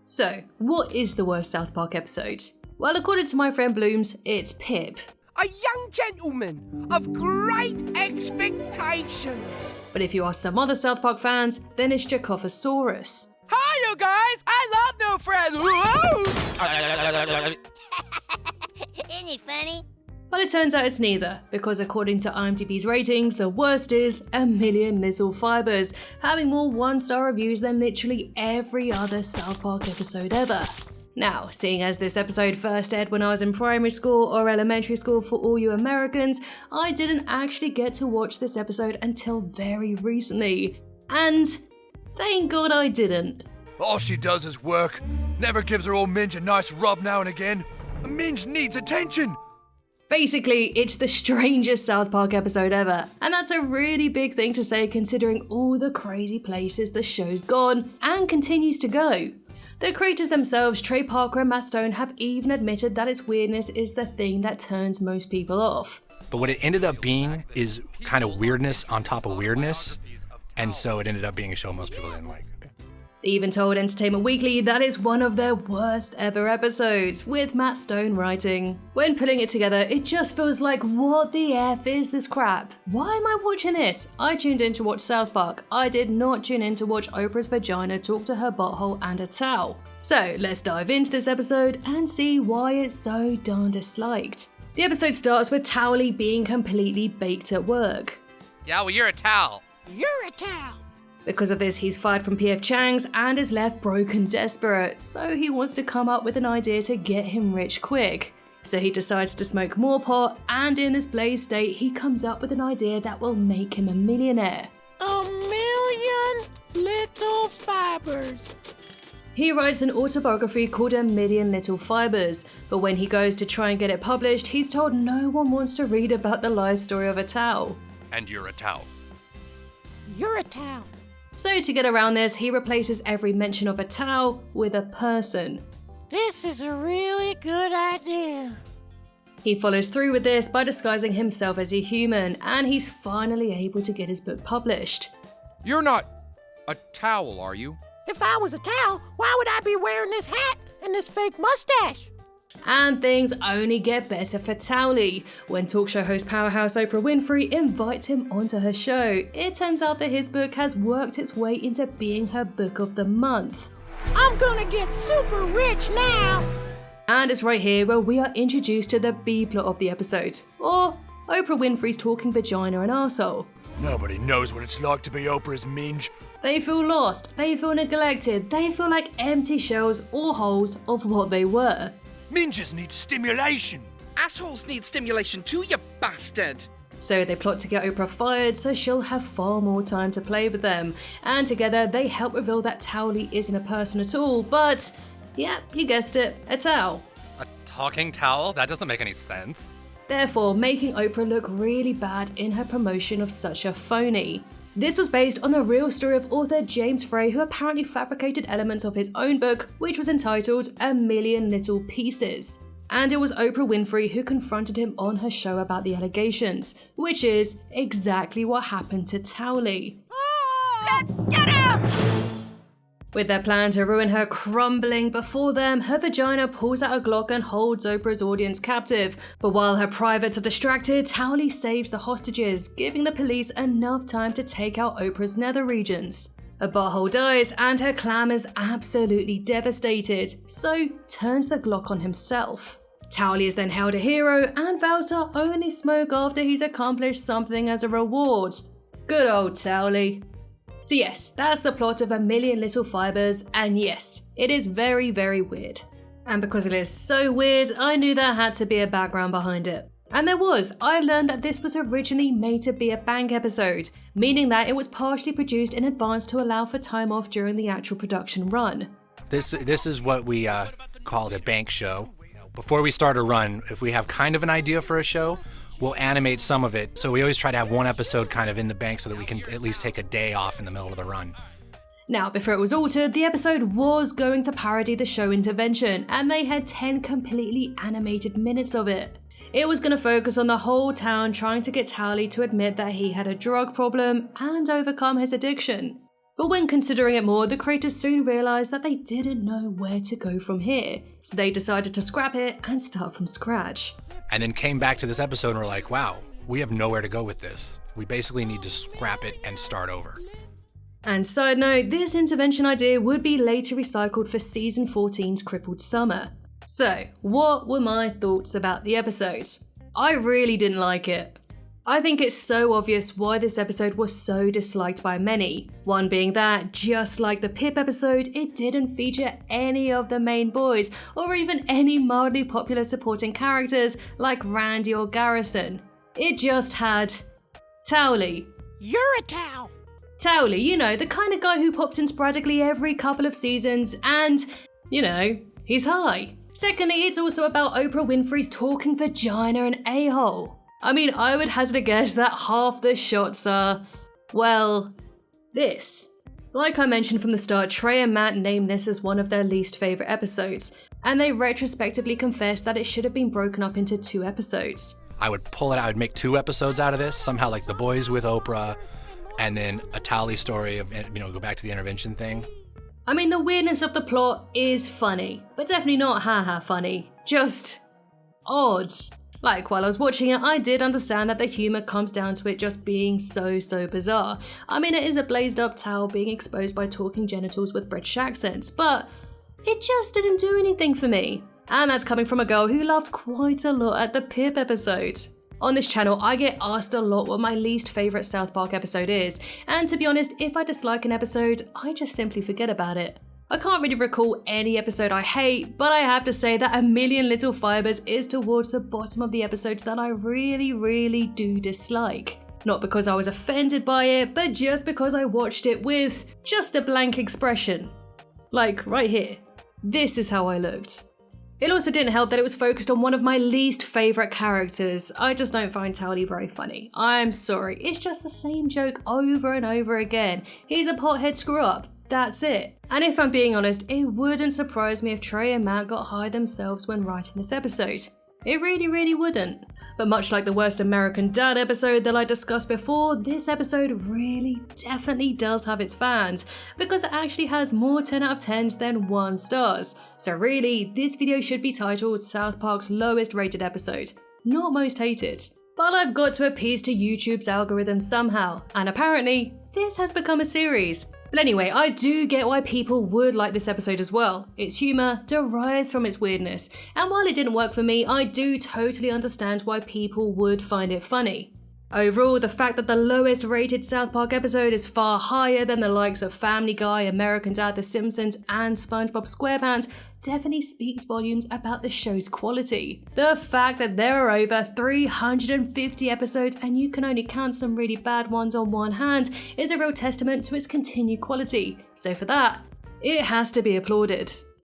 So, what is the worst South Park episode? Well, according to my friend Blooms, it's Pip. A young gentleman of great expectations. But if you ask some other South Park fans, then it's Jacophosaurus. Hi, you guys! I love new friends! Isn't he funny? Well, it turns out it's neither, because according to IMDb's ratings, the worst is A Million Little Fibers, having more one-star reviews than literally every other South Park episode ever. Now, seeing as this episode first aired when I was in primary school or elementary school for all you Americans, I didn't actually get to watch this episode until very recently. And thank God I didn't. All she does is work. Never gives her old Minge a nice rub now and again. Minge needs attention. Basically, it's the strangest South Park episode ever, and that's a really big thing to say considering all the crazy places the show's gone and continues to go. The creators themselves, Trey Parker and Matt Stone, have even admitted that its weirdness is the thing that turns most people off. But what it ended up being is kind of weirdness on top of weirdness, and so it ended up being a show most people didn't like. They even told Entertainment Weekly that it's one of their worst ever episodes, with Matt Stone writing, "When putting it together, it just feels like, what the F is this crap? Why am I watching this? I tuned in to watch South Park. I did not tune in to watch Oprah's vagina talk to her butthole and a towel." So let's dive into this episode and see why it's so darn disliked. The episode starts with Towley being completely baked at work. Yeah, well, you're a towel. You're a towel. Because of this, he's fired from PF Chang's and is left broke and desperate, so he wants to come up with an idea to get him rich quick. So he decides to smoke more pot, and in this blazed state, he comes up with an idea that will make him a millionaire. 1,000,000 little fibers. He writes an autobiography called A Million Little Fibers, but when he goes to try and get it published, he's told no one wants to read about the life story of a towel. And you're a towel. You're a towel. So to get around this, he replaces every mention of a towel with a person. This is a really good idea. He follows through with this by disguising himself as a human, and he's finally able to get his book published. You're not a towel, are you? If I was a towel, why would I be wearing this hat and this fake mustache? And things only get better for Towley. When talk show host powerhouse Oprah Winfrey invites him onto her show, it turns out that his book has worked its way into being her book of the month. I'm gonna get super rich now. And it's right here where we are introduced to the B plot of the episode, or Oprah Winfrey's talking vagina and arsehole. Nobody knows what it's like to be Oprah's Minge. They feel lost, they feel neglected, they feel like empty shells or holes of what they were. Minges need stimulation. Assholes need stimulation too, you bastard. So they plot to get Oprah fired so she'll have far more time to play with them. And together they help reveal that Towley isn't a person at all, but, yeah, you guessed it, a towel. A talking towel? That doesn't make any sense. Therefore, making Oprah look really bad in her promotion of such a phony. This was based on the real story of author James Frey, who apparently fabricated elements of his own book, which was entitled A Million Little Pieces. And it was Oprah Winfrey who confronted him on her show about the allegations, which is exactly what happened to Towley. Let's get him! With their plan to ruin her crumbling before them, her vagina pulls out a Glock and holds Oprah's audience captive. But while her privates are distracted, Towley saves the hostages, giving the police enough time to take out Oprah's nether regions. Her butthole dies and her clam is absolutely devastated, so turns the Glock on himself. Towley is then hailed a hero and vows to only smoke after he's accomplished something as a reward. Good old Towley. So yes, that's the plot of A Million Little Fibers, and yes, it is very, very weird. And because it is so weird, I knew there had to be a background behind it. And there was. I learned that this was originally made to be a bank episode, meaning that it was partially produced in advance to allow for time off during the actual production run. This is what we call a bank show. Before we start a run, if we have kind of an idea for a show, we'll animate some of it. So we always try to have one episode kind of in the bank so that we can at least take a day off in the middle of the run. Now, before it was altered, the episode was going to parody the show Intervention, and they had 10 completely animated minutes of it. It was going to focus on the whole town trying to get Towley to admit that he had a drug problem and overcome his addiction. But when considering it more, the creators soon realised that they didn't know where to go from here, so they decided to scrap it and start from scratch. And then came back to this episode and were like, wow, we have nowhere to go with this. We basically need to scrap it and start over. And side note, this intervention idea would be later recycled for season 14's Crippled Summer. So, what were my thoughts about the episode? I really didn't like it. I think it's so obvious why this episode was so disliked by many. One being that, just like the Pip episode, it didn't feature any of the main boys, or even any mildly popular supporting characters like Randy or Garrison. It just had Towley. You're a towel. Towley, you know, the kind of guy who pops in sporadically every couple of seasons and, you know, he's high. Secondly, it's also about Oprah Winfrey's talking vagina and a-hole. I mean, I would hazard a guess that half the shots are, well, this. Like I mentioned from the start, Trey and Matt named this as one of their least favourite episodes, and they retrospectively confessed that it should have been broken up into 2 episodes. I would pull it out, I would make 2 episodes out of this, somehow like The Boys with Oprah, and then a Towley story of, you know, go back to the intervention thing. I mean, the weirdness of the plot is funny, but definitely not haha funny, just odd. Like, while I was watching it, I did understand that the humour comes down to it just being so bizarre. I mean, it is a blazed up towel being exposed by talking genitals with British accents, but it just didn't do anything for me. And that's coming from a girl who laughed quite a lot at the Pip episode. On this channel, I get asked a lot what my least favourite South Park episode is, and to be honest, if I dislike an episode, I just simply forget about it. I can't really recall any episode I hate, but I have to say that A Million Little Fibers is towards the bottom of the episodes that I really do dislike. Not because I was offended by it, but just because I watched it with just a blank expression. Like right here. This is how I looked. It also didn't help that it was focused on one of my least favourite characters. I just don't find Towley very funny. I'm sorry, it's just the same joke over and over again. He's a pothead screw-up. That's it. And if I'm being honest, it wouldn't surprise me if Trey and Matt got high themselves when writing this episode. It really wouldn't. But much like the worst American Dad episode that I discussed before, this episode really definitely does have its fans, because it actually has more 10 out of 10s than 1 stars. So really, this video should be titled South Park's lowest rated episode, not most hated. But I've got to appease to YouTube's algorithm somehow, and apparently, this has become a series. But anyway, I do get why people would like this episode as well. Its humour derives from its weirdness, and while it didn't work for me, I do totally understand why people would find it funny. Overall, the fact that the lowest rated South Park episode is far higher than the likes of Family Guy, American Dad, The Simpsons, and SpongeBob SquarePants definitely speaks volumes about the show's quality. The fact that there are over 350 episodes and you can only count some really bad ones on one hand is a real testament to its continued quality. So for that, it has to be applauded.